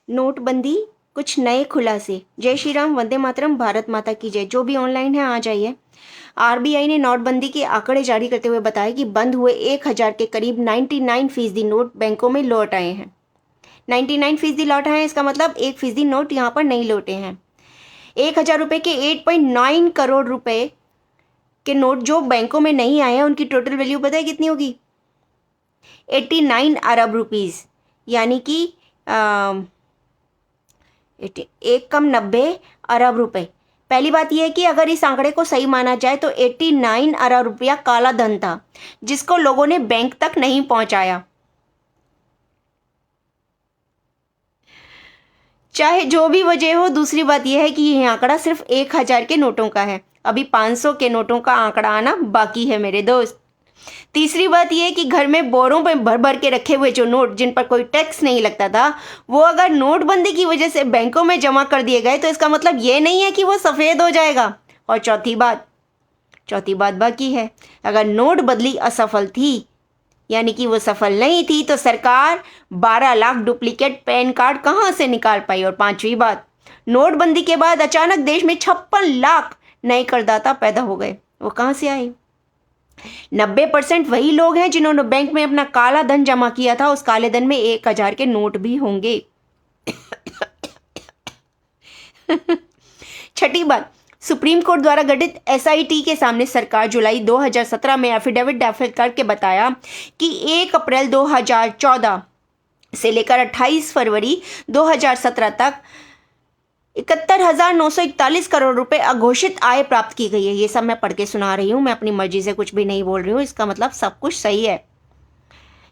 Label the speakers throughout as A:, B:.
A: नोटबंदी कुछ नए खुलासे। जय श्री राम, वंदे मातरम, भारत माता की जय। जो भी ऑनलाइन है आ जाइए। आरबीआई ने नोटबंदी के आंकड़े जारी करते हुए बताया कि बंद हुए 1000 के करीब 99% नोट बैंकों में लौट आए हैं। 99% लौट आए हैं, इसका मतलब 1% नोट यहाँ पर नहीं लौटे हैं। 1000 रुपये के 8.9 करोड़ रुपए के नोट जो बैंकों में नहीं आए हैं, उनकी टोटल वैल्यू पता है कितनी होगी? 89 अरब रुपीज़, यानी कि एक कम 90 अरब रुपए। पहली बात यह है कि अगर इस आंकड़े को सही माना जाए तो 89 अरब रुपया काला धन था, जिसको लोगों ने बैंक तक नहीं पहुंचाया। चाहे जो भी वजह हो, दूसरी बात यह है कि यह आंकड़ा सिर्फ 1000 के नोटों का है। अभी 500 के नोटों का आंकड़ा आना बाकी है मेरे दोस्त। तीसरी बात यह है कि घर में बोरों में भर भर के रखे हुए जो नोट, जिन पर कोई टैक्स नहीं लगता था, वो अगर नोटबंदी की वजह से बैंकों में जमा कर दिए गए तो इसका मतलब ये नहीं है कि वो सफ़ेद हो जाएगा। और चौथी बात बाकी है। अगर नोट बदली असफल थी, यानी कि वो सफल नहीं थी, तो सरकार 12 लाख डुप्लीकेट पैन कार्ड कहाँ से निकाल पाई? और पांचवी बात, नोटबंदी के बाद अचानक देश में 56 लाख नए करदाता पैदा हो गए। वो कहाँ से आए? 90% वही लोग हैं जिन्होंने बैंक में अपना काला धन जमा किया था। उस काले धन में 1000 के नोट भी होंगे। छठी बात, सुप्रीम कोर्ट द्वारा गठित एसआईटी के सामने सरकार जुलाई 2017 में एफिडेविट दाखिल करके बताया कि 1 अप्रैल 2014 से लेकर 28 फरवरी 2017 तक 71,941 करोड़ रुपए अघोषित आय प्राप्त की गई है। ये सब मैं पढ़ के सुना रही हूँ, मैं अपनी मर्जी से कुछ भी नहीं बोल रही हूँ। इसका मतलब सब कुछ सही है।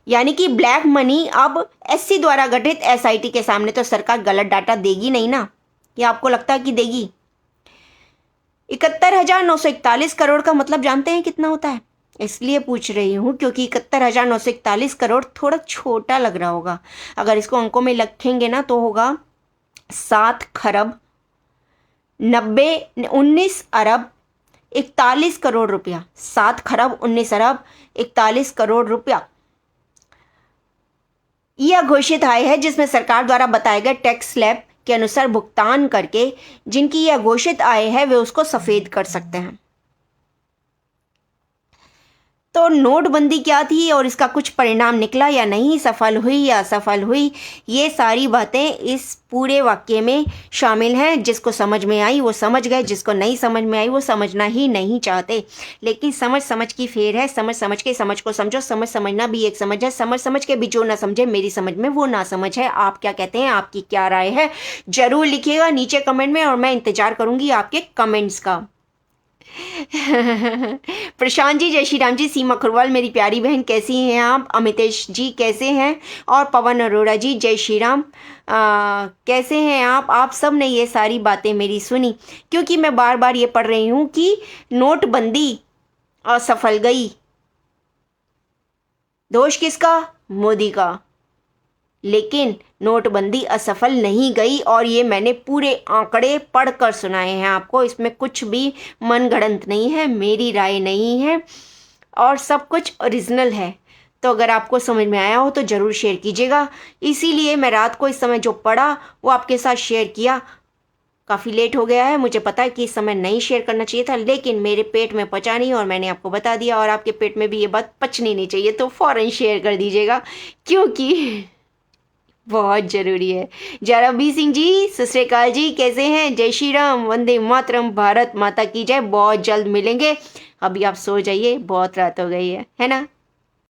A: यानी कि ब्लैक मनी अब एससी द्वारा गठित एसआईटी के सामने तो सरकार गलत डाटा देगी नहीं ना? या आपको लगता है कि देगी? 71,941 करोड़ का मतलब जानते हैं कितना होता है? इसलिए पूछ रही हूँ क्योंकि 71,941 करोड़ थोड़ा छोटा लग रहा होगा। अगर इसको अंकों में रखेंगे ना तो होगा 7 खरब 19 अरब 41 करोड़ रुपया। 7 खरब 19 अरब 41 करोड़ रुपया यह घोषित आय है, जिसमें सरकार द्वारा बताए गए टैक्स स्लैब के अनुसार भुगतान करके जिनकी यह घोषित आय है वे उसको सफेद कर सकते हैं। तो नोटबंदी क्या थी और इसका कुछ परिणाम निकला या नहीं, सफल हुई या असफल हुई, ये सारी बातें इस पूरे वाक्य में शामिल हैं। जिसको समझ में आई वो समझ गए, जिसको नहीं समझ में आई वो समझना ही नहीं चाहते। लेकिन समझ समझ की फेर है। समझ समझ के समझ को समझो। समझ समझना भी एक समझ है। समझ समझ के भी जो ना समझे, मेरी समझ में वो ना समझ है। आप क्या कहते हैं? आपकी क्या राय है? जरूर लिखिएगा नीचे कमेंट में और मैं इंतजार करूंगी आपके कमेंट्स का। प्रशांत जी, जय श्री राम जी। सीमा खुरवाल, मेरी प्यारी बहन, कैसी हैं आप? अमितेश जी कैसे हैं? और पवन अरोड़ा जी, जय श्री राम। कैसे हैं आप सब ने ये सारी बातें मेरी सुनी, क्योंकि मैं बार बार ये पढ़ रही हूँ कि नोटबंदी असफल गई। दोष किसका? मोदी का। लेकिन नोटबंदी असफल नहीं गई और ये मैंने पूरे आंकड़े पढ़कर सुनाए हैं आपको। इसमें कुछ भी मनगढ़ंत नहीं है, मेरी राय नहीं है और सब कुछ ओरिजिनल है। तो अगर आपको समझ में आया हो तो ज़रूर शेयर कीजिएगा। इसीलिए मैं रात को इस समय जो पढ़ा वो आपके साथ शेयर किया। काफ़ी लेट हो गया है, मुझे पता है कि इस समय नहीं शेयर करना चाहिए था, लेकिन मेरे पेट में पचा नहीं और मैंने आपको बता दिया। और आपके पेट में भी ये बात पचनी नहीं चाहिए, तो फ़ौरन शेयर कर दीजिएगा क्योंकि बहुत जरूरी है। जराबी सिंह जी, सत श्री अकाल जी, कैसे हैं? जय श्री राम, वंदे मातरम, भारत माता की जय। बहुत जल्द मिलेंगे। अभी आप सो जाइए, बहुत रात हो गई है ना?